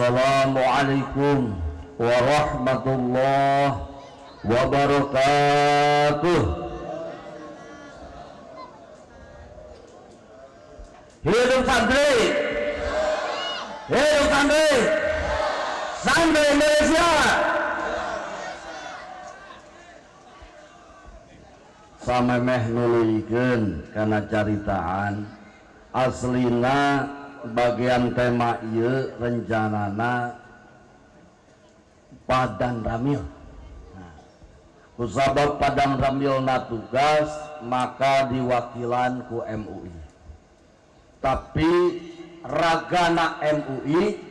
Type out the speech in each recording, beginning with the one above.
Assalamualaikum warahmatullahi wabarakatuh. Hidup santri, hidup santri, santri Indonesia. Samemeh nuluyikeun kana caritaan aslina bagian tema ieu rencanana Padang Ramil. Kusabab Padang Ramil na tugas maka diwakilan ku MUI. Tapi ragana MUI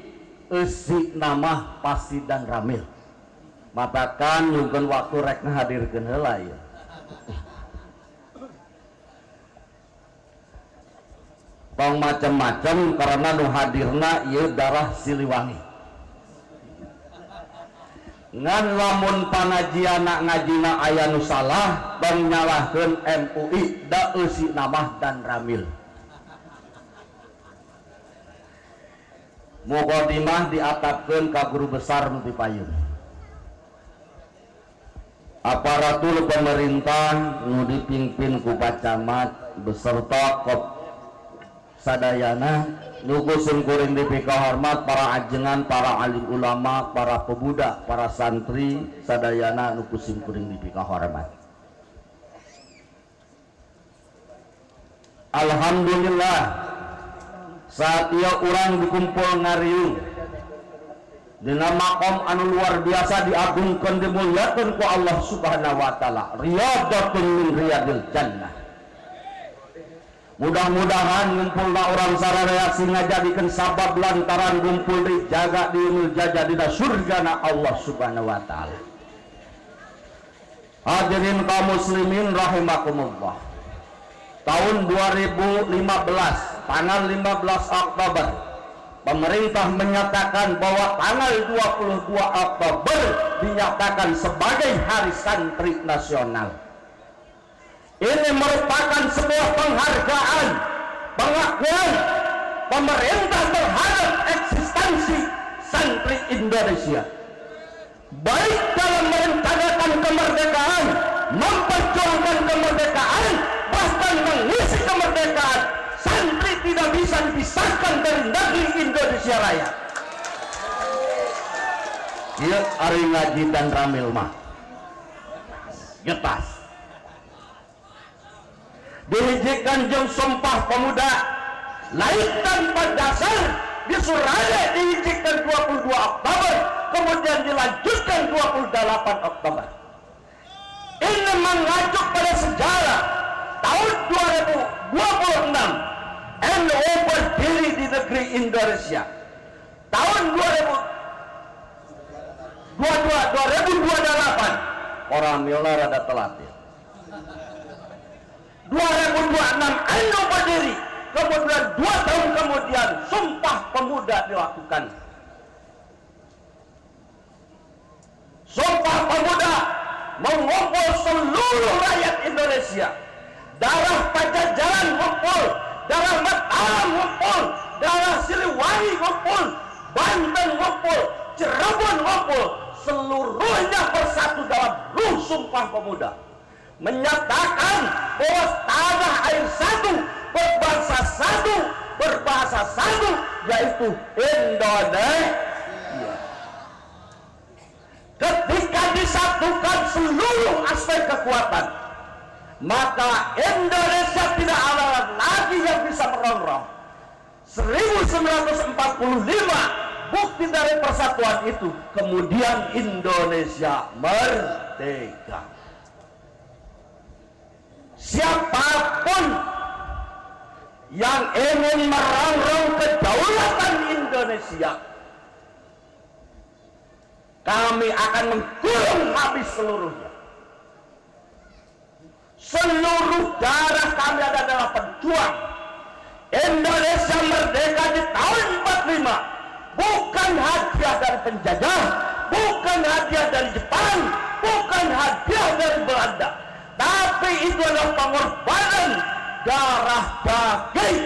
eusi nama Pasidan Ramil. Matakan nyugun waktu rek ngahadirkeun heula ieu. Tong macam-macam karena nu hadirna ieu darah Siliwangi. Ngan lamun panajiana ngajina aya nu salah tong nyalahkeun MUI da eusi nama dan Ramil. Muqaddimah diatapkeun ka guru besar nu ti payun. Aparatur pemerintah nu dipimpin ku Pacamat beserta sadayana nugusun kuring dipika hormat para ajengan, para alim ulama, para pemuda, para santri sadayana nugusun kuring dipika hormat. Alhamdulillah saat ia urang dikumpul ngariung dina maqam anu luar biasa diagungkeun dimuliakeun ku Allah Subhanahu wa taala, riyadatun min riyadil jannah. Mudah-mudahan ngumpulna orang sararea singa jadikeun sabab lantaran ngumpul dijaga di jaga dina surgana Allah Subhanahu wa taala. Hadirin kaum muslimin rahimakumullah. Tahun 2015 tanggal 15 Oktober pemerintah menyatakan bahwa tanggal 22 Oktober dinyatakan sebagai Hari Santri Nasional. Ini merupakan sebuah penghargaan, pengakuan pemerintah terhadap eksistensi santri Indonesia. Baik dalam merencanakan kemerdekaan, memperjuangkan kemerdekaan, bahkan mengisi kemerdekaan, santri tidak bisa dipisahkan dari negeri Indonesia Raya. Ieu ari ngaji dan Ramil mah getas. Dihijikan jeung Sumpah Pemuda lain tanpa dasar di Suraya dihijikan 22 Oktober kemudian dilanjutkan 28 Oktober. Ini mengacu pada sejarah tahun 2026 NU berdiri di negeri Indonesia. Tahun 2028 orang milna rada telat ya. 2026 NU berdiri, kemudian 2 tahun kemudian Sumpah Pemuda dilakukan. Sumpah Pemuda mengumpul seluruh rakyat Indonesia. Darah Pajajaran ngumpul, darah Mataram ngumpul, darah Siliwangi ngumpul, Banten ngumpul, Cirebon ngumpul, seluruhnya bersatu dalam ruh Sumpah Pemuda. Menyatakan bahwa tanah air satu, berbangsa satu, berbahasa satu, yaitu Indonesia. Ketika disatukan seluruh aspek kekuatan, maka Indonesia tidak ada lagi yang bisa merongrong. 1945 bukti dari persatuan itu, kemudian Indonesia merdeka. Siapapun yang ingin merongrong kedaulatan Indonesia, kami akan mengkurung habis seluruhnya. Seluruh darah kami adalah pejuang. Indonesia merdeka di tahun 45 bukan hadiah dari penjajah, bukan hadiah dari Jepang, bukan hadiah dari Belanda, tapi itu adalah pengorbanan darah daging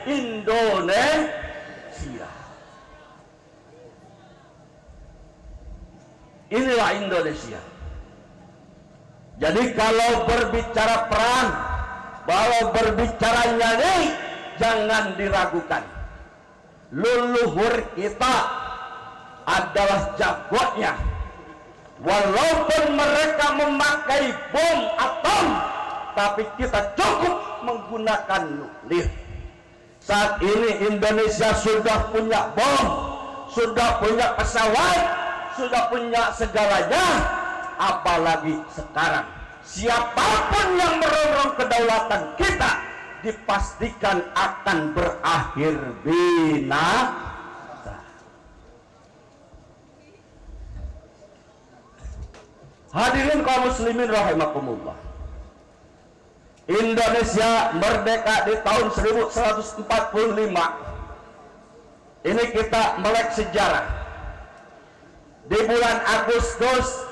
Indonesia. Inilah Indonesia. Jadi kalau berbicara perang, kalau berbicara nyali, jangan diragukan. Leluhur kita adalah jagonya. Walaupun mereka memakai bom atom, tapi kita cukup menggunakan nuklir. Saat ini Indonesia sudah punya bom, sudah punya pesawat, sudah punya segalanya. Apalagi sekarang, siapapun yang merongrong kedaulatan kita dipastikan akan berakhir binasa. Hadirin kaum muslimin rahimakumullah. Indonesia merdeka di tahun 1145. Ini kita melek sejarah. Di bulan Agustus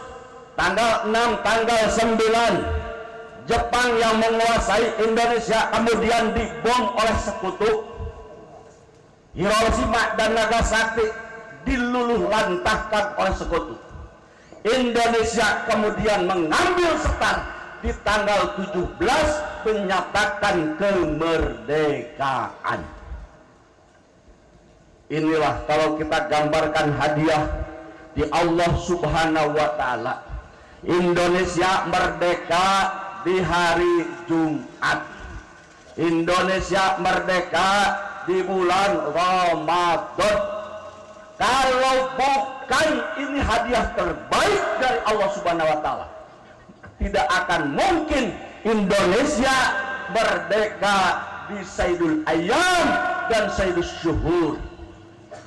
tanggal 6, tanggal 9, Jepang yang menguasai Indonesia kemudian dibom oleh sekutu. Hiroshima dan Nagasaki diluluh lantahkan oleh sekutu. Indonesia kemudian mengambil setar di tanggal 17 menyatakan kemerdekaan. Inilah kalau kita gambarkan hadiah di Allah Subhanahu wa Ta'ala. Indonesia merdeka di hari Jumat. Indonesia merdeka di bulan Ramadan. Kalau bukan ini hadiah terbaik dari Allah Subhanahu wa Ta'ala, tidak akan mungkin Indonesia merdeka di Sayyidul Ayyam dan Sayyidul Syuhur.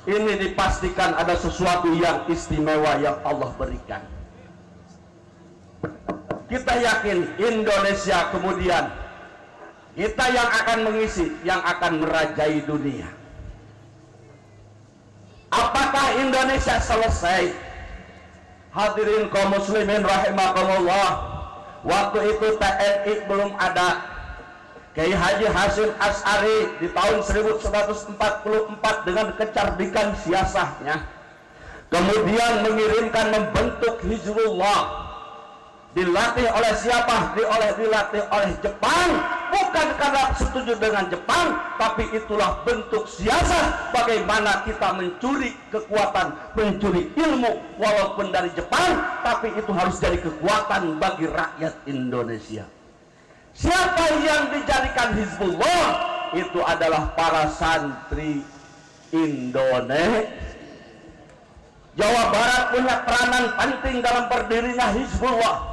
Ini dipastikan ada sesuatu yang istimewa yang Allah berikan. Kita yakin Indonesia kemudian kita yang akan mengisi, yang akan merajai dunia. Apakah Indonesia selesai? Hadirin kaum muslimin rahimakumullah, waktu itu TNI belum ada. Kiai Haji Hasyim Asy'ari di tahun 1144 dengan kecerdikan siasahnya kemudian mengirimkan membentuk Hizbullah. Dilatih oleh siapa? Dilatih oleh Jepang, bukan karena setuju dengan Jepang, tapi itulah bentuk siasat bagaimana kita mencuri kekuatan, mencuri ilmu walaupun dari Jepang, tapi itu harus jadi kekuatan bagi rakyat Indonesia. Siapa yang dijadikan Hizbullah? Itu adalah para santri Indonesia. Jawa Barat punya peranan penting dalam berdirinya Hizbullah.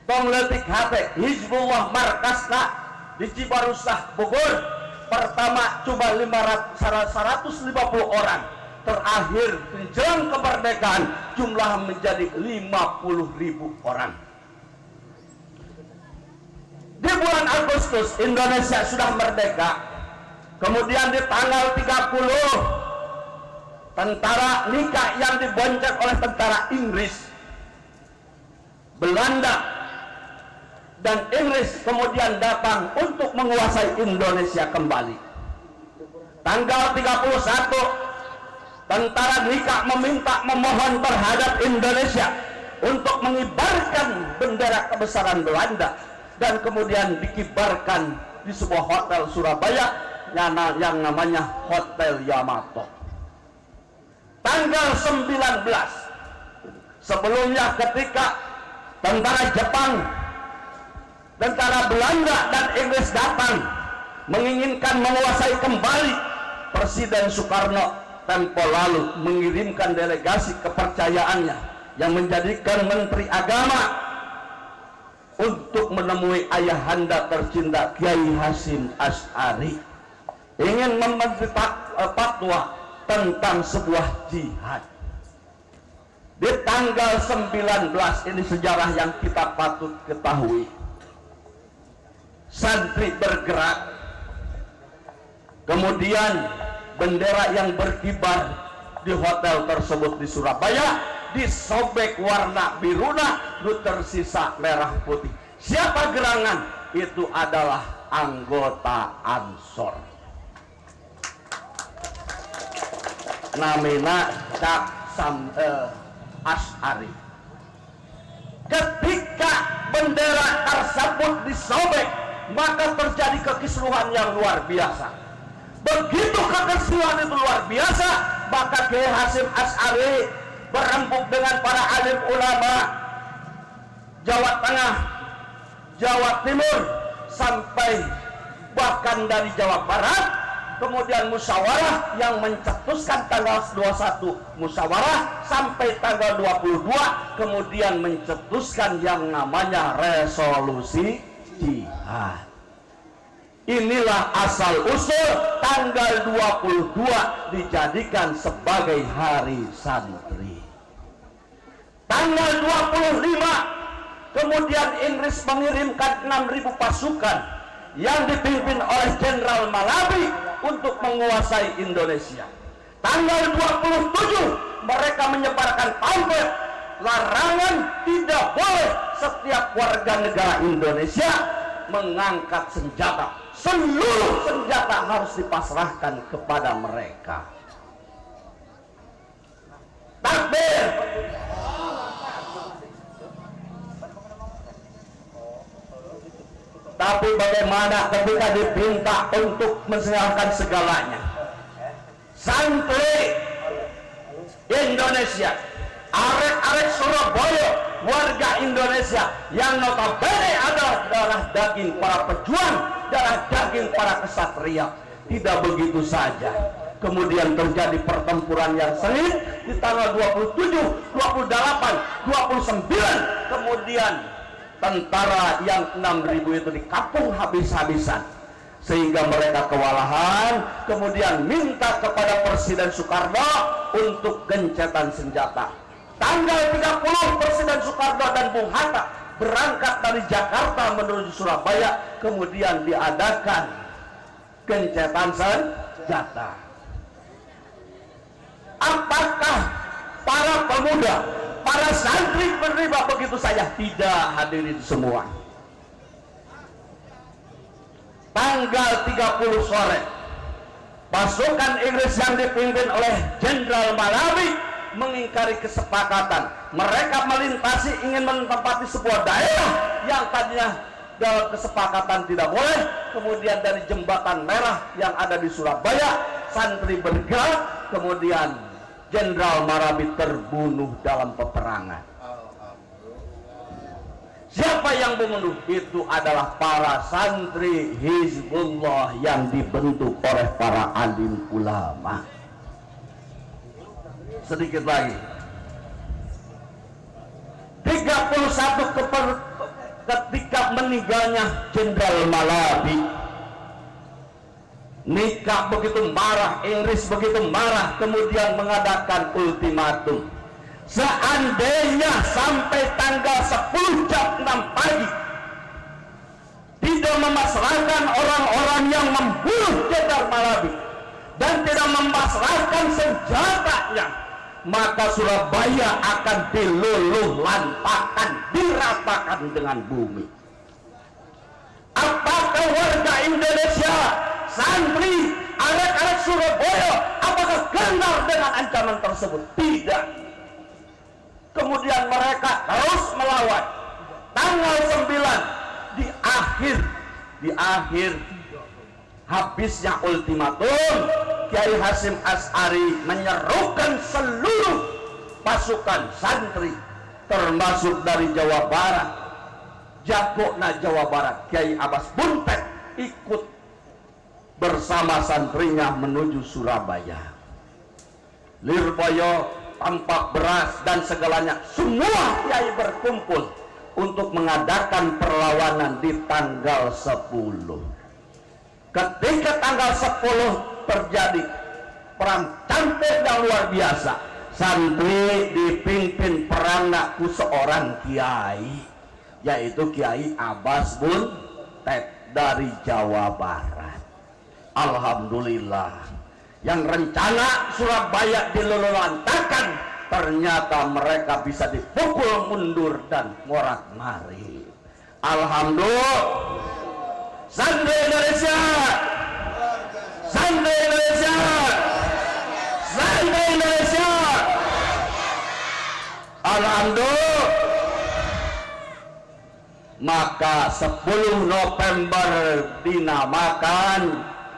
Tong letik hati Hizbullah markasna di Cibarusah Bogor. Pertama cuma 150 orang. Terakhir menjelang kemerdekaan jumlah menjadi 50.000 orang. Di bulan Agustus Indonesia sudah merdeka. Kemudian di tanggal 30 tentara nikah yang dibonceng oleh tentara Inggris, Belanda dan Inggris kemudian datang untuk menguasai Indonesia kembali. Tanggal 31 tentara nikah memohon terhadap Indonesia untuk mengibarkan bendera kebesaran Belanda dan kemudian dikibarkan di sebuah hotel Surabaya yang namanya Hotel Yamato. Tanggal 19 sebelumnya ketika tentara Jepang, tentara Belanda dan Inggris datang menginginkan menguasai kembali, Presiden Soekarno tempo lalu mengirimkan delegasi kepercayaannya yang menjadikan Menteri Agama untuk menemui ayahanda tercinta Kiai Hasyim Asy'ari, ingin memberi fatwa tentang sebuah jihad. Di tanggal 19 ini sejarah yang kita patut ketahui. Santri bergerak, kemudian bendera yang berkibar di hotel tersebut di Surabaya disobek warna biruna, tersisa merah putih. Siapa gerangan? Itu adalah anggota Ansor. Namina Cak Asy'ari. Ketika bendera tersebut disobek, maka terjadi kekisruhan yang luar biasa. Begitu kekisruhan itu luar biasa, maka Kiai Hasyim Asy'ari berembuk dengan para alim ulama Jawa Tengah, Jawa Timur, sampai bahkan dari Jawa Barat. Kemudian musyawarah yang mencetuskan tanggal 21 musyawarah sampai tanggal 22, kemudian mencetuskan yang namanya resolusi jihad. Inilah asal usul tanggal 22 dijadikan sebagai hari santri. Tanggal 25 kemudian Inggris mengirimkan 6.000 pasukan yang dipimpin oleh Jenderal Malabi untuk menguasai Indonesia. Tanggal 27 mereka menyebarkan pamflet larangan tidak boleh setiap warga negara Indonesia mengangkat senjata. Seluruh senjata harus dipasrahkan kepada mereka. Takbir. Tapi bagaimana ketika diminta untuk menyerahkan segalanya? Santri Indonesia, arek-arek Surabaya, warga Indonesia yang notabene adalah darah daging para pejuang, darah daging para kesatria, tidak begitu saja. Kemudian terjadi pertempuran yang sengit di tanggal 27, 28, 29, kemudian tentara yang 6.000 itu dikapung habis-habisan sehingga mereka kewalahan, kemudian minta kepada Presiden Soekarno untuk gencatan senjata. Tanggal 30 Presiden Soekarno dan Bung Hatta berangkat dari Jakarta menuju Surabaya, kemudian diadakan gencatan senjata. Apakah para pemuda, para santri menerima begitu saja? Tidak, hadirin semua. Tanggal 30 sore, pasukan Inggris yang dipimpin oleh Jenderal Malabi mengingkari kesepakatan. Mereka melintasi, ingin menempati sebuah daerah yang tadinya dalam kesepakatan tidak boleh. Kemudian dari Jembatan Merah yang ada di Surabaya, santri bergerak, kemudian Jenderal Malabi terbunuh dalam peperangan. Siapa yang membunuh? Itu adalah para santri Hizbullah yang dibentuk oleh para alim ulama. Sedikit lagi, 31 ketika meninggalnya Jenderal Malabi, Nikah begitu marah, Inggris begitu marah, kemudian mengadakan ultimatum. Seandainya sampai tanggal 10 jam 6 pagi tidak memasrahkan orang-orang yang membunuh Jenderal Malabi dan tidak memasrahkan senjatanya, maka Surabaya akan diluluh lantakan, diratakan dengan bumi. Apakah warga Indonesia, santri, arek-arek Surabaya, apakah gentar dengan ancaman tersebut? Tidak. Kemudian mereka terus melawan. Tanggal 9 di akhir habisnya ultimatum, Kiai Hasyim Asy'ari menyerukan seluruh pasukan santri termasuk dari Jawa Barat, jagona Jawa Barat Kiai Abbas Buntet ikut bersama santrinya menuju Surabaya. Lirboyo, tampak beras dan segalanya, semua kiai berkumpul untuk mengadakan perlawanan di tanggal 10. Ketika tanggal 10 terjadi perang cantik yang luar biasa. Santri dipimpin perangku seorang kiai, yaitu Kiai Abbas Buntet dari Jawa Barat. Alhamdulillah, yang rencana Surabaya dilululantakan, ternyata mereka bisa dipukul mundur dan morat-marit. Alhamdulillah. Santri Indonesia, santri Indonesia, santri Indonesia. Alhamdulillah. Maka 10 November dinamakan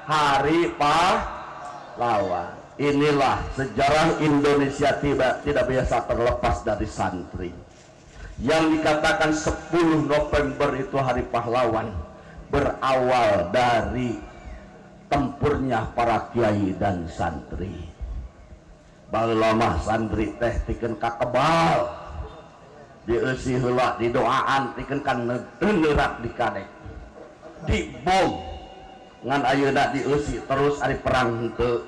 Hari Pahlawan. Inilah sejarah Indonesia tidak biasa terlepas dari santri. Yang dikatakan 10 November itu Hari Pahlawan berawal dari tempurnya para kiai dan santri. Baheula santri teh tikeun kakebal, dieusi heula didoaan tikeun kan neurak dikadek, dibom ngan ayeuna dieusi terus ari perang henteu.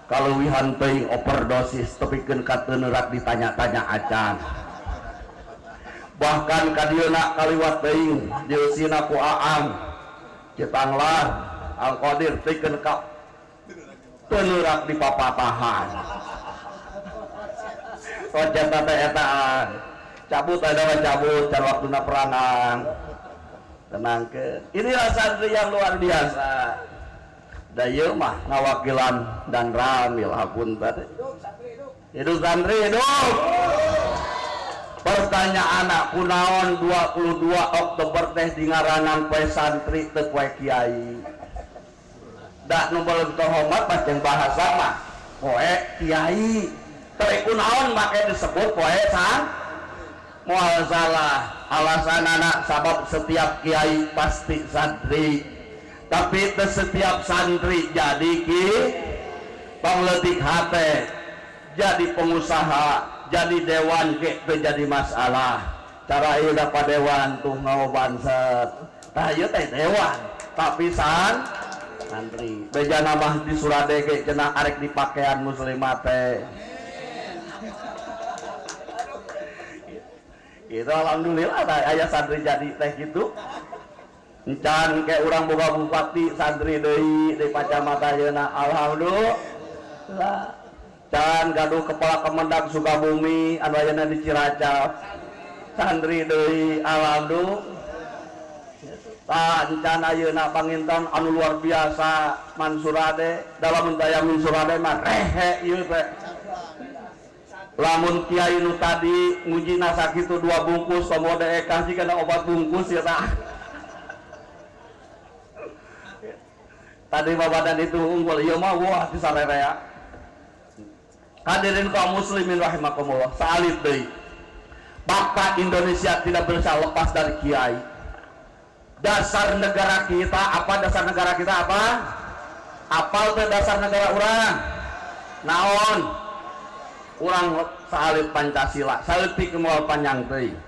Kaluwihan teuing overdosis tepikeun ka teu neurak ditanya-tanya acan. Bahkan kadieuna kaliwat teuing dieusina ku Aang Citanglar Al-Qadir tikeun ka teu neurak dipapatahan. Ojan tata etaan cabut ada cabut can waktuna perangan tenangkeun. Inilah santri yang luar biasa. Da ieu mah ngawakilan dan ramil hapunten. Hidup santri hidup. Pertanyaan anak kunaon 22 Oktober teh dingaranan poe santri teu poe kiai. Da nu beuleum terhormat pancen bahasa mah poe kiai. Teu kunaon make disebut poe san? Moal salah alasanana sabab setiap kiai pasti santri. Tapi setiap santri jadi pangletik hate, jadi pengusaha, jadi dewan ke jadi masalah. Cara ieu da padewan tuh ngaobanset. Tah ieu teh dewan, tapi santri. Beja nambah di Surade ge cenah arek dipakean muslimat teh. Gitu alhamdulillah aya santri jadi teh gitu. Encan kayak orang boga bupati santri deui di Pacamata yeuna alhamdulillah. Can gaduh kepala Kemendak Sukabumi anu ayeuna di Cilacap santri deui alhamdulillah. Encan ayeuna panginten anu luar biasa Mansurade dalam daya Mansurade mah rehe ieu teh. Lamun kiai nu tadi ngujina sakitu 2 bungkus pamode ekah jigana obat bungkus ya tah. Tadi babadan itu unggul, iya mah wah di sarerea. Hadirin kaum muslimin rahimakumullah, salib deui. Bangsa Indonesia tidak bisa lepas dari kiai. Dasar negara kita apa? Dasar negara kita apa? Apal teh dasar negara urang? Naon? Urang salib Pancasila. Salib pikeun moal panjang teuing.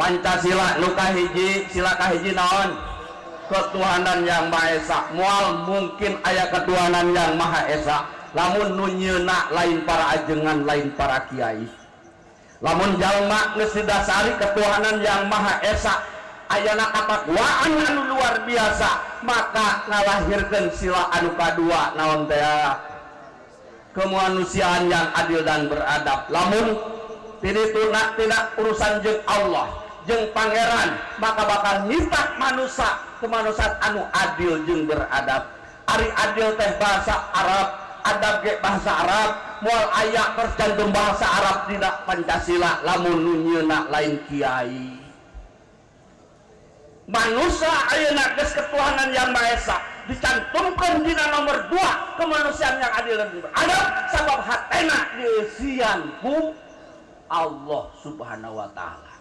Pancasila nu kahiji, sila kahiji naon? Ketuhanan yang Maha Esa. Moal mungkin aya ketuhanan yang Maha Esa lamun nu nyeunak lain para ajengan, lain para kiai. Lamun jalma geus didasari ketuhanan yang Maha Esa ayana katakwaan anu luar biasa, maka ngalahirkeun sila anu kadua naon teh? Kemanusiaan yang adil dan beradab. Lamun tidituna tidak urusan jeung Allah jeung pangeran, maka bakal nyipta manusia kemanusiaan anu adil jeung beradab. Ari adil teh bahasa Arab, adab ge bahasa Arab, moal aya tercantum bahasa Arab tidak Pancasila lamun nu nyeunak lain kiai. Manusia ayeuna geus ketuhanan yang Maha Esa dicantumkeun dina nomor 2 kemanusiaan yang adil dan beradab sabab hatena dieusian ku Allah Subhanahu wa taala.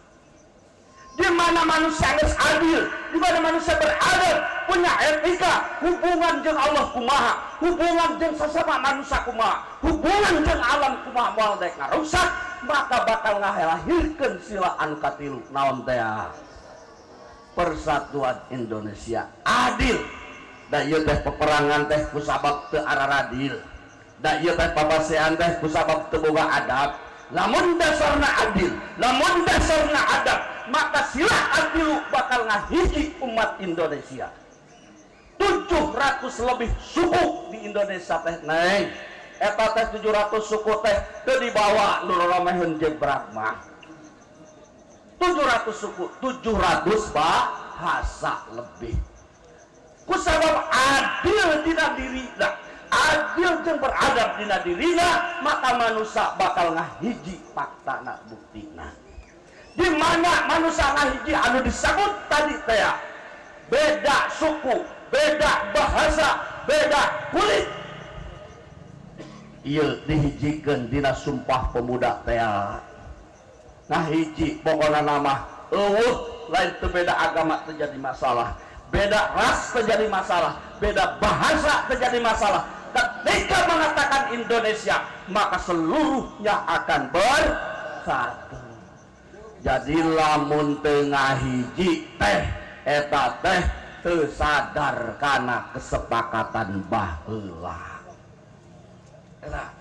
Di mana manusia harus adil, di mana manusia beradab, punya etika, hubungan jeung Allah kumaha, hubungan jeung sesama manusia kumaha, hubungan jeung alam kumaha moal dek ngarusak, maka bakal ngahilahirkeun sila anu katilu naon teh? Persatuan Indonesia adil. Da ieu teh peperangan teh ku sabab teu araradil. Da ieu teh pabasean teh ku sabab teu boga adab. Lamun dasarna adil, lamun dasarna adab, maka sila adilu bakal ngahiji umat Indonesia. 700 lebih suku di Indonesia teh neng. Eta teh 700 suku teh teu dibawa nu romeheun jebrak mah. 700 suku, 700 bahasa lebih. Kusabab adil tidak dirida, adil jeung beradab dina dirina, maka manusia bakal ngahiji faktana buktina. Di mana manusia ngahiji anu disebut tadi teh beda suku, beda bahasa, beda kulit. Ieu dihijikeun dina Sumpah Pemuda teh. Ngahiji pokona nama eueuh lain teu beda agama terjadi masalah. Beda ras terjadi masalah, beda bahasa terjadi masalah. Ketika mengatakan Indonesia, maka seluruhnya akan bersatu. Jadi lamun tengah hiji teh eta teh teu sadar kana kesepakatan baheula. Eta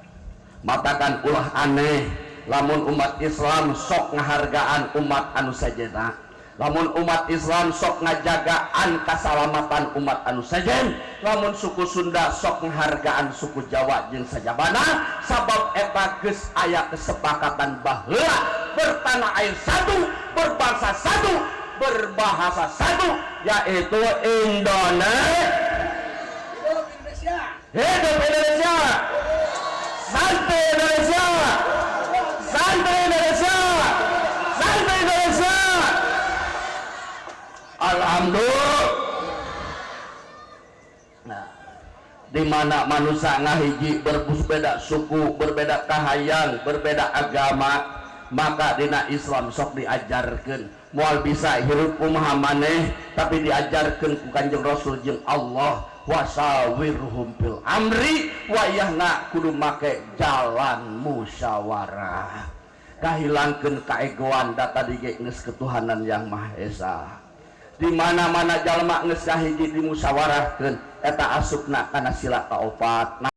matakan ulah aneh lamun umat Islam sok ngahargaan umat anu sajena. Lamun umat Islam sok ngajagaan kasalamatan umat anu sajen, lamun suku Sunda sok nghargaan suku Jawa jeung sajabana, sabab eta geus aya kesepakatan baheula bertanah air satu, berbangsa satu, berbahasa satu, yaitu Indonesia. Hidup Indonesia. Santai Indonesia. Santai Indonesia. Santai Indonesia. Alhamdulillah. Nah, di mana manusia ngahiji berbeda suku, berbeda kahayang, berbeda agama, maka dina Islam sok diajarkeun moal bisa hirup kumaha maneh, tapi diajarkeun ku Kanjeng Rasul jeung Allah, wasawirhum fil amri, wayahna kudu make jalan musyawarah. Kahilangkeun kaegoan data dige geus ketuhanan yang Maha Esa. Di mana-mana jalma geus kahiji dimusyawarahkeun eta asupna kana sila kaopat.